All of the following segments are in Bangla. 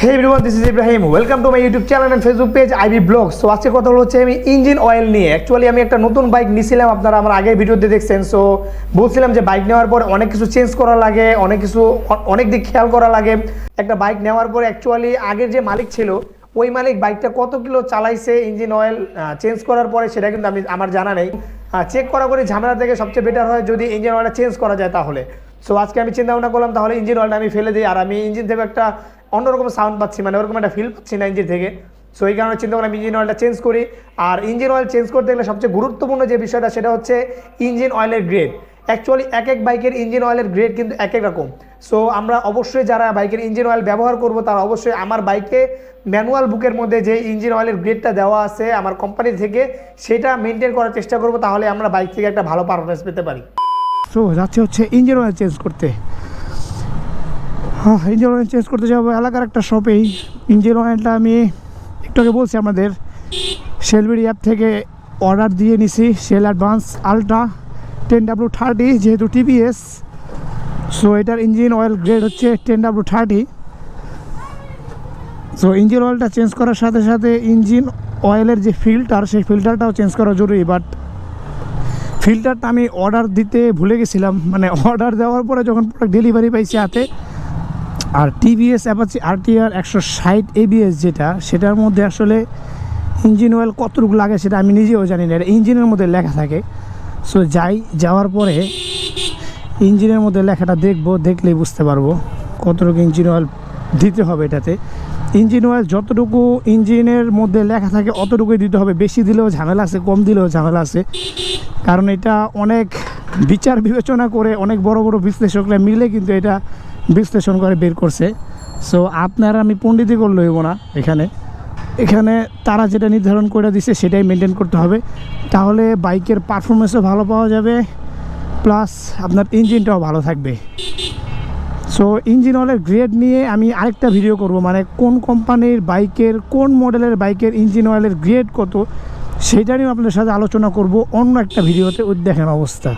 Hey everyone, this is Ibrahim. Welcome to my YouTube channel and Facebook page IB Vlogs. So আজকে কথা হচ্ছে আমি ইঞ্জিন অয়েল নিয়ে। অ্যাকচুয়ালি আমি একটা নতুন বাইক নিয়েছিলাম, আপনারা আমার আগের ভিডিওতে দেখছেন। সো বলছিলাম যে বাইক নেওয়ার পর অনেক কিছু চেঞ্জ করা লাগে, অনেক দিক খেয়াল করা লাগে। একটা বাইক নেওয়ার পর অ্যাকচুয়ালি আগের যে মালিক ছিল ওই মালিক বাইকটা কত কিলো চালাইছে ইঞ্জিন অয়েল চেঞ্জ করার পরে সেটা কিন্তু আমার জানা নেই। চেক করা করে ঝামেলা থেকে সবচেয়ে বেটার হয় যদি ইঞ্জিন অয়েলটা চেঞ্জ করা যায় তাহলে। সো আজকে আমি চিন্তা ভাবনা করলাম তাহলে ইঞ্জিন অয়েলটা আমি ফেলে দিই। আর আমি ইঞ্জিন থেকে একটা অন্যরকম সাউন্ড পাচ্ছি, মানে ওরকম একটা ফিল পাচ্ছি না ইঞ্জিন থেকে। সো এই কারণে চিন্তা করলাম ইঞ্জিন অয়েলটা চেঞ্জ করি। আর ইঞ্জিন অয়েল চেঞ্জ করতে গেলে সবচেয়ে গুরুত্বপূর্ণ যে বিষয়টা সেটা হচ্ছে ইঞ্জিন অয়েলের গ্রেড। অ্যাকচুয়ালি এক এক বাইকের ইঞ্জিন অয়েলের গ্রেড কিন্তু এক এক রকম। সো আমরা অবশ্যই যারা বাইকের ইঞ্জিন অয়েল ব্যবহার করব তারা অবশ্যই আমার বাইকে ম্যানুয়াল বুকের মধ্যে যে ইঞ্জিন অয়েলের গ্রেডটা দেওয়া আছে আমার কোম্পানি থেকে সেটা মেনটেন করার চেষ্টা করব, তাহলে আমরা বাইক থেকে একটা ভালো পারফরমেন্স পেতে পারি। সো যাচ্ছে হচ্ছে ইঞ্জিন অয়েল চেঞ্জ করতে। ইঞ্জিন অয়েল চেঞ্জ করতে যাবো এলাকার একটা শপেই। ইঞ্জিন অয়েলটা আমি একটু আগে বলছি আমাদের শেলবিডি অ্যাপ থেকে অর্ডার দিয়ে নিছি, শেল অ্যাডভান্স আলট্রা 10W30 যেহেতু টিভিএস। সো এটার ইঞ্জিন অয়েল গ্রেড হচ্ছে 10W30। সো ইঞ্জিন অয়েলটা চেঞ্জ করার সাথে সাথে ইঞ্জিন অয়েলের যে ফিল্টার সেই ফিল্টারটাও চেঞ্জ করা জরুরি। বাট ফিল্টারটা আমি অর্ডার দিতে ভুলে গেছিলাম, মানে অর্ডার দেওয়ার পরে যখন প্রোডাক্ট ডেলিভারি পাইছি হাতে। আর টিভিএস অ্যাপাচি RTR 160 ABS যেটা, সেটার মধ্যে আসলে ইঞ্জিন অয়েল কতটুকু লাগে সেটা আমি নিজেও জানি না, এটা ইঞ্জিনের মধ্যে লেখা থাকে। সো যাওয়ার পরে ইঞ্জিনের মধ্যে লেখাটা দেখলেই বুঝতে পারবো কতটুকু ইঞ্জিন অয়েল দিতে হবে এটাতে। ইঞ্জিন অয়েল যতটুকু ইঞ্জিনের মধ্যে লেখা থাকে অতটুকুই দিতে হবে, বেশি দিলেও ঝামেলা আছে, কম দিলেও ঝামেলা আছে। কারণ এটা অনেক বিচার বিবেচনা করে অনেক বড় বড় বিশ্লেষকরা মিলে কিন্তু এটা বিশ্লেষণ করে বের করছে। সো আপনার আমি পণ্ডিতই করলে হইব না, এখানে তারা যেটা নির্ধারণ করে দিছে সেটাই মেনটেন করতে হবে, তাহলে বাইকের পারফরমেন্সও ভালো পাওয়া যাবে, প্লাস আপনার ইঞ্জিনটাও ভালো থাকবে। সো ইঞ্জিন অয়েলের গ্রেড নিয়ে আমি আরেকটা ভিডিও করব, মানে কোন কোম্পানির বাইকের কোন মডেলের বাইকের ইঞ্জিন অয়েলের গ্রেড কত সেটা নিয়ে আপনাদের সাথে আলোচনা করব অন্য একটা ভিডিওতে। ওই দেখেন অবস্থা,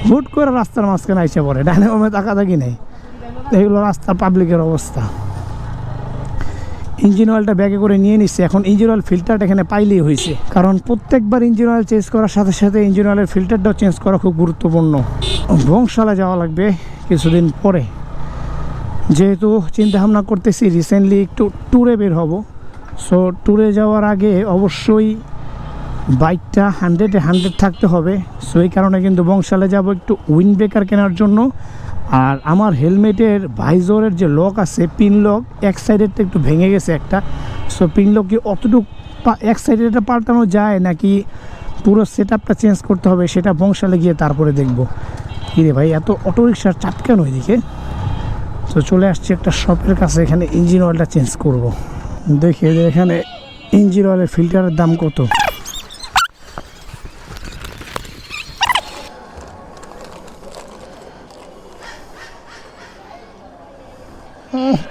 হুট করে রাস্তার মাঝখানে আইসে পড়ে, ডাইনে বামে তাকাতাকি নেই, এগুলো রাস্তার পাবলিকের অবস্থা। ইঞ্জিন অয়েলটা ব্যাগে করে নিয়ে নিচ্ছে, এখন ইঞ্জিন অয়েল ফিল্টারটা এখানে পাইলেই হয়েছে, কারণ প্রত্যেকবার ইঞ্জিন অয়েল চেঞ্জ করার সাথে সাথে ইঞ্জিন অয়েলের ফিল্টারটাও চেঞ্জ করা খুব গুরুত্বপূর্ণ। বংশালা যাওয়া লাগবে কিছুদিন পরে, যেহেতু চিন্তাভাবনা করতেছি রিসেন্টলি একটু ট্যুরে বের হব। সো ট্যুরে যাওয়ার আগে অবশ্যই বাইকটা 100-100 থাকতে হবে। সো এই কারণে কিন্তু বংশালে যাব একটু উইন্ড ব্রেকার কেনার জন্য। আর আমার হেলমেটের ভাইজরের যে লক আছে, পিন লক এক সাইডেরটা একটু ভেঙে গেছে একটা। সো পিন লক কি অতটুকু এক সাইডেরটা পাল্টানো যায় নাকি পুরো সেট আপটা চেঞ্জ করতে হবে সেটা বংশালে গিয়ে তারপরে দেখব। কী রে ভাই, এত অটোরিকশার চাপ কেন ওইদিকে? তো চলে আসছি একটা শপের কাছে, এখানে ইঞ্জিন অয়েলটা চেঞ্জ করব। দেখি এখানে ইঞ্জিন অয়েলের ফিল্টারের দাম কত।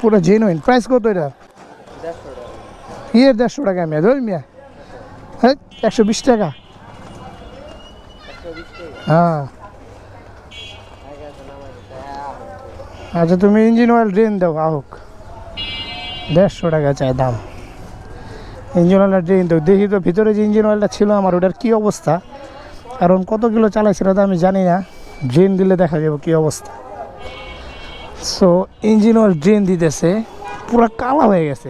পুরো জেনুইন। প্রাইস কত এটা? 150 টাকা। মিয়া ধর মিয়া, হ্যাঁ 120 টাকা। হ্যাঁ আচ্ছা, তুমি ইঞ্জিন অয়েল ড্রেন দাও, আহুক 150 টাকা চাই দাম। ইঞ্জিন অয়েলটা ড্রেন দাও, দেখি তো ভিতরে যে ইঞ্জিন অয়েলটা ছিল আমার ওটার কী অবস্থা, কারণ কত কিলো চালাইছিল তো আমি জানি না। ড্রেন দিলে দেখা যাবে কী অবস্থা। সো ইঞ্জিন অয়েল ড্রেন দিতেছে, পুরো কালো হয়ে গেছে,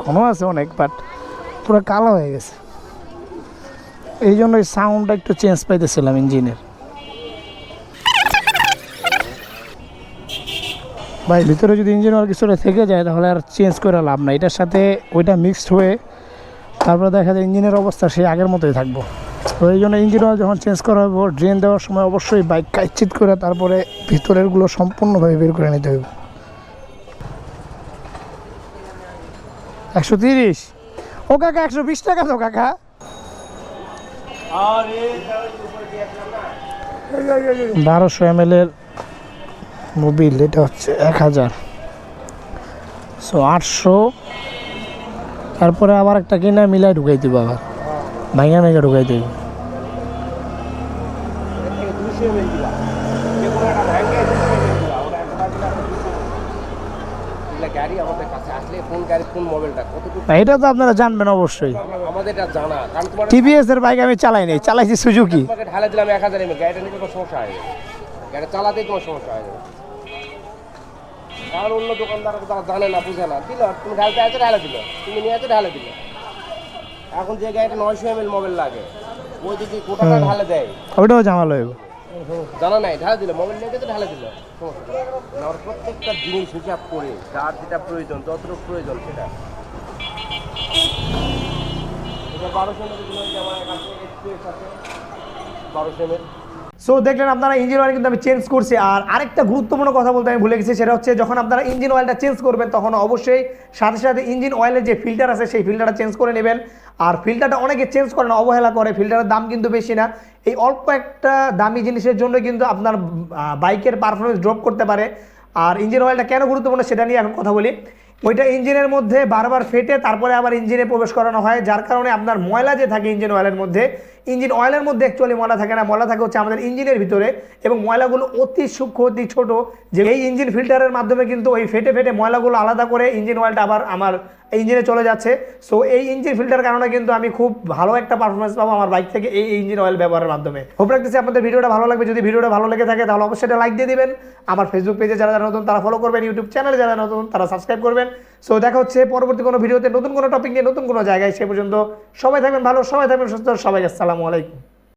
ঘন আছে অনেক, বাট পুরো কালো হয়ে গেছে। এই জন্য এই সাউন্ডটা একটু চেঞ্জ পাইতেছিলাম ইঞ্জিনের। ভাই ভিতরে যদি ইঞ্জিন অয়েল কিছুটা থেকে যায় তাহলে আর চেঞ্জ করে লাভ নাই, এটার সাথে ওইটা মিক্সড হয়ে তারপরে দেখা যায় ইঞ্জিনের অবস্থা সেই আগের মতোই থাকবো। তো এই জন্য ইঞ্জিন অয়েল যখন চেঞ্জ করা হবে ড্রেন দেওয়ার সময় অবশ্যই বাইক কাইচিত করে তারপরে ভিতরেরগুলো সম্পূর্ণভাবে বের করে নিতে হবে। 130? ও কাকা 120 টাকা তো কাকা। 1200 ml এর মোবিল, এটা হচ্ছে 1000। সো 800, তারপরে আবার একটা কিনা মিলাই ঢুকাই দিব, আবার ভাঙা মেঘা ঢুকাই দেবে। গাড়ি আমার আমাদের কাছে আসলে কোন গাড়ি কোন মডেলটা কতটুকু এটা তো আপনারা জানবেন অবশ্যই। আমাদের এটা জানা, কারণ তোমার টিভিএস এর বাইক আমি চালাই নাই, চালাইছি সুজুকি। তোমাকে ঢালে দিলাম 1000 এমএ, গাড়িটা নিতে তোমার সমস্যা হয়ে যাবে, গাড়ি চালাতেই তোমার সমস্যা হয়ে যাবে। কারণ অন্য দোকানদার তারা জানে না, বুঝে না, দিল তুমি ঢালতে আছে ঢালে দিল, তুমি নিয়ে আছে ঢালে দিল। এখন যে গাড়িটা 900 এমএল মোবাইল লাগে, ওই যদি কোটাটা ঢালে দেয় ওইটাও জামাল হইব। জানা নাই, ঢালে দিল, মোবাইল নিয়ে তো ঢালে দিল, সমস্যা নেই। আমার প্রত্যেকটা জিনিস হিসাব করে যার যেটা প্রয়োজন, যতটুকু প্রয়োজন সেটা। এটা 1200 এমএল আমার কাছে এক্সপিরিয়েন্স আছে, 1200 এমএল। সো দেখলেন আপনারা ইঞ্জিন অয়েল কিন্তু আমি চেঞ্জ করছি। আর আরেকটা গুরুত্বপূর্ণ কথা বলতে আমি ভুলে গেছি, সেটা হচ্ছে যখন আপনারা ইঞ্জিন অয়েলটা চেঞ্জ করবেন তখন অবশ্যই সাথে সাথে ইঞ্জিন অয়েলের যে ফিল্টার আছে সেই ফিল্টারটা চেঞ্জ করে নেবেন। আর ফিল্টারটা অনেকে চেঞ্জ করে না, অবহেলা করে। ফিল্টারের দাম কিন্তু বেশি না, এই অল্প একটা দামি জিনিসের জন্য কিন্তু আপনার বাইকের পারফরমেন্স ড্রপ করতে পারে। আর ইঞ্জিন অয়েলটা কেন গুরুত্বপূর্ণ সেটা নিয়ে এখন কথা বলি। ওইটা ইঞ্জিনের মধ্যে বারবার ফেটে তারপরে আবার ইঞ্জিনে প্রবেশ করানো হয়, যার কারণে আপনার ময়লা যে থাকে ইঞ্জিন অয়েলের মধ্যে, ইঞ্জিন অয়েলের মধ্যে অ্যাকচুয়ালি ময়লা থাকে না, ময়লা থাকে হচ্ছে আমাদের ইঞ্জিনের ভিতরে। এবং ময়লাগুলো অতি সূক্ষ্ম, অতি ছোট, যে এই ইঞ্জিন ফিল্টারের মাধ্যমে কিন্তু ওই ফেটে ফেটে ময়লাগুলো আলাদা করে ইঞ্জিন অয়েলটা আবার আমার ইঞ্জিনে চলে যাচ্ছে। সো এই ইঞ্জিন ফিল্টার কারণে কিন্তু আমি খুব ভালো একটা পারফরমেন্স পাবো আমার বাইক থেকে এই ইঞ্জিন অয়েল ব্যবহারের মাধ্যমে। হোপ রাখতেছি আপনাদের ভিডিওটা ভালো লাগবে। যদি ভিডিওটা ভালো লেগে থাকে তাহলে অবশ্যই এটা লাইক দিয়ে দিবেন। আমার ফেসবুক পেজে যারা যারা নতুন তারা ফলো করবেন, ইউটিউব চ্যানেলে যারা নতুন তারা সাবস্ক্রাইব করবেন। সো দেখা হচ্ছে পরবর্তী কোনো ভিডিওতে নতুন কোনো টপিক নিয়ে নতুন কোনো জায়গায়। সে পর্যন্ত সবাই থাকবেন ভালো, সবাই থাকবেন সুস্থ, সবাইকে আসসালামু আলাইকুম।